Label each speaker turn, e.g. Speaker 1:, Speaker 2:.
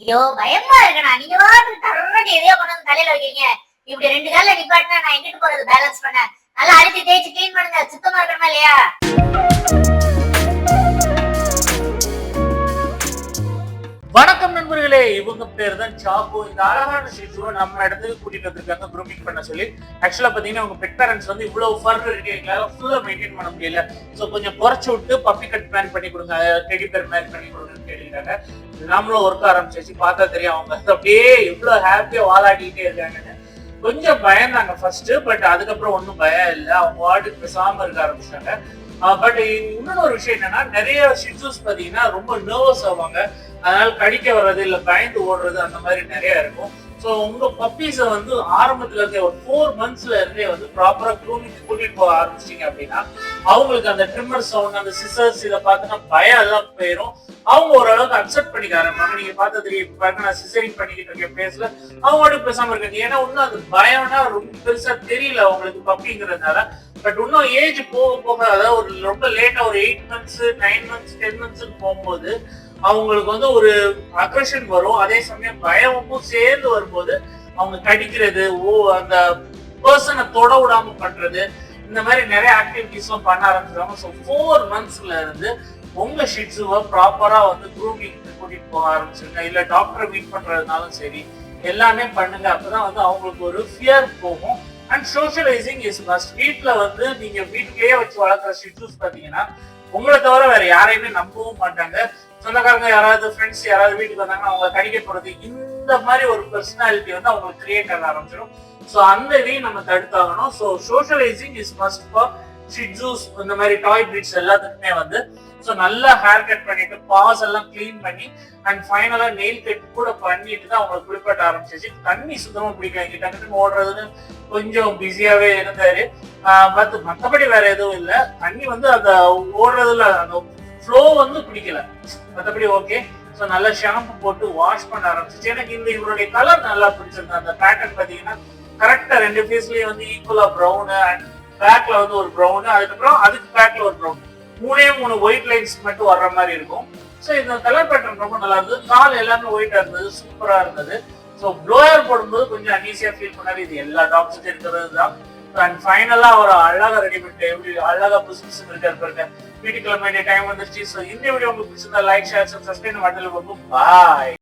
Speaker 1: ஐயோ பயமா இருக்குண்ணா. நீங்க பாட்டுக்கு தர்றன்னு எதையோ கொண்டு வந்து தலையில வைக்கிறீங்க. இப்படி 2 கால்ல நிப்பாட்டினா நான் எங்கிட்டு போறது பேலன்ஸ் பண்ண? நல்லா அழுத்தி தேய்ச்சி கிளீன் பண்ணுங்க. சுத்தமா இருக்கணுமா இல்லையா?
Speaker 2: வணக்கம் நண்பர்களே, இவங்க பேர் தான் சாக்கோ. இந்த அழகான ஷிட்ஸுவை நம்ம இடத்துக்கு கூட்டிட்டு வந்திருக்காங்க க்ரூமிங் பண்ண சொல்லி. ஆக்சுவலா பாத்தீங்கன்னா உங்க பெட் பேரண்ட்ஸ் வந்து இவ்வளவு ஃபர் இருக்கு, எங்களால ஃபுல்லா மெயின்டைன் பண்ண முடியல, சோ கொஞ்சம் குறைச்சு விட்டு பப்பி கட் பிளான் பண்ணி கொடுங்க, டெடி பேர் மேன் பண்ணி கொடுங்கன்னு கேட்டுக்கிட்டாங்க. நாமளும் ஒர்க் ஆரம்பிச்சிச்சு. பார்த்தா தெரியும் அவங்க அப்படியே எவ்வளவு ஹாப்பியா வாலாடிக்கிட்டே இருக்காங்கன்னு. கொஞ்சம் பயந்தாங்க ஃபர்ஸ்ட், பட் அதுக்கப்புறம் ஒன்றும் பயம் இல்லை. அவங்க வார்டுக்கு பேசாம இருக்க ஆரம்பிச்சிட்டாங்க. பட் இன்னொரு விஷயம் என்னன்னா, நிறைய ஷிட்ஸூஸ் பாத்தீங்கன்னா ரொம்ப நர்வஸ் ஆவாங்க. அதனால கடிக்க வர்றது இல்ல பயந்து ஓடுறது அந்த மாதிரி நிறைய இருக்கும். ஸோ உங்க பப்பீஸை வந்து ஆரம்பத்துல இருந்தே ஒரு 4 monthsல இருந்தே வந்து ப்ராப்பரா க்ரூமிங் கூட்டிட்டு போக ஆரம்பிச்சிட்டீங்க அப்படின்னா அவங்களுக்கு அந்த ட்ரிம்மர் சவுண்ட், அந்த சிசர்ஸ் இதை பார்த்தோன்னா பயம் எல்லாம் போயிடும். அவங்க ஓரளவுக்கு அக்செப்ட் பண்ணிக்க ஆரம்பிப்பாங்க. நீங்க பார்த்தா தெரியும், பாருங்க நான் சிசரிங் பண்ணிக்கிட்டு இருக்கேன் பேசல, அவங்களோட பேசாம இருக்காங்க. ஏன்னா இன்னும் அது பயம்னா ரொம்ப பெருசா தெரியல அவங்களுக்கு பப்பிங்கிறதுனால. பட் இன்னும் ஏஜ் போக போக, அதாவது ஒரு ரொம்ப லேட்டா ஒரு 8 months 9 months 10 months போகும்போது அவங்களுக்கு வந்து ஒரு அக்ரஷன் வரும். அதே சமயம் பயமும் சேர்ந்து வரும்போது அவங்க கடிக்கிறது, அந்த பர்சனை தொட விடாம பண்றது, இந்த மாதிரி நிறைய ஆக்டிவிட்டிஸ் எல்லாம் பண்ண ஆரம்பிச்சிருவாங்க. ஸோ 4 monthsல இருந்து உங்க ஷிட்ஸுவை ப்ராப்பரா வந்து க்ரூமிங் கூட்டிட்டு போக ஆரம்பிச்சிருங்க. இல்ல டாக்டரை மீட் பண்றதுனாலும் சரி, எல்லாமே பண்ணுங்க. அப்பதான் வந்து அவங்களுக்கு ஒரு ஃபியர் போகும். And socialising is must. வீட்டுல வந்து நீங்க வீட்டுலயே வச்சு வளர்க்குற ஷிட்ஸூஸ் பாத்தீங்கன்னா உங்களை தவிர வேற யாரையுமே நம்பவும் மாட்டாங்க. சொந்தக்காரங்க யாராவது, ஃப்ரெண்ட்ஸ் யாராவது வீட்டுக்கு வந்தாங்கன்னா அவங்க கடிக்க போறது, இந்த மாதிரி ஒரு பர்சனாலிட்டி வந்து அவங்களுக்கு கிரியேட் ஆக ஆரம்பிச்சிடும். ஸோ அந்த இதையும் நம்ம தடுத்தாகணும். So socialising is must for shih tzus, இந்த மாதிரி டாய் பிரீட்ஸ் எல்லாத்துக்குமே வந்து. ஸோ நல்லா ஹேர் கட் பண்ணிட்டு பாஸ் எல்லாம் கிளீன் பண்ணி அண்ட் ஃபைனலா நெயில் கட் கூட பண்ணிட்டு தான் அவங்களுக்கு குளிப்பாட்ட ஆரம்பிச்சிச்சு. தண்ணி சுத்தமா பிடிக்கல, இங்க டக்குன்னு ஓடுறதுன்னு கொஞ்சம் பிஸியாவே இருந்தாரு. மற்றபடி வேற எதுவும் இல்லை. தண்ணி வந்து அந்த ஓடுறதுல அந்த ஃப்ளோ வந்து பிடிக்கல, மற்றபடி ஓகே. ஸோ நல்லா ஷாம்பு போட்டு வாஷ் பண்ண ஆரம்பிச்சிச்சு. எனக்கு இவருடைய கலர் நல்லா பிடிச்சிருந்தது. அந்த பேட்டர்ன் பார்த்தீங்கன்னா கரெக்டா 2 ஃபேஸ்லயும் வந்து ஈக்குவலா ப்ரௌனு, அண்ட் பேக்ல வந்து ஒரு ப்ரௌனு, அதுக்கப்புறம் அதுக்கு பேக்ல ஒரு ப்ரௌன், 3 ஒயிட் லைன்ஸ் மட்டும் வர்ற மாதிரி இருக்கும். ஸோ இந்த கலர் பேட்டர்ன் ரொம்ப நல்லா இருந்தது. கால் எல்லாமே ஒயிட்டா இருந்தது, சூப்பரா இருந்தது. ஸோ ப்ளோயர் போடும்போது கொஞ்சம் அன்ஈஸியா ஃபீல் பண்ணாரு. இது எல்லா டாக்ஸுக்கும் இருக்கிறது தான். அண்ட் ஃபைனலா ஒரு அழகா ரெடி பண்ணிட்டு எப்படி அழகா புதுசு இருக்காரு. வீட்டுக்கு கிளம்ப வேண்டிய டைம் வந்துருச்சு. ஸோ இந்த வீடியோ உங்களுக்கு பிடிச்சிருந்தா லைக், ஷேர், சப்ஸ்கிரைப். பாய்.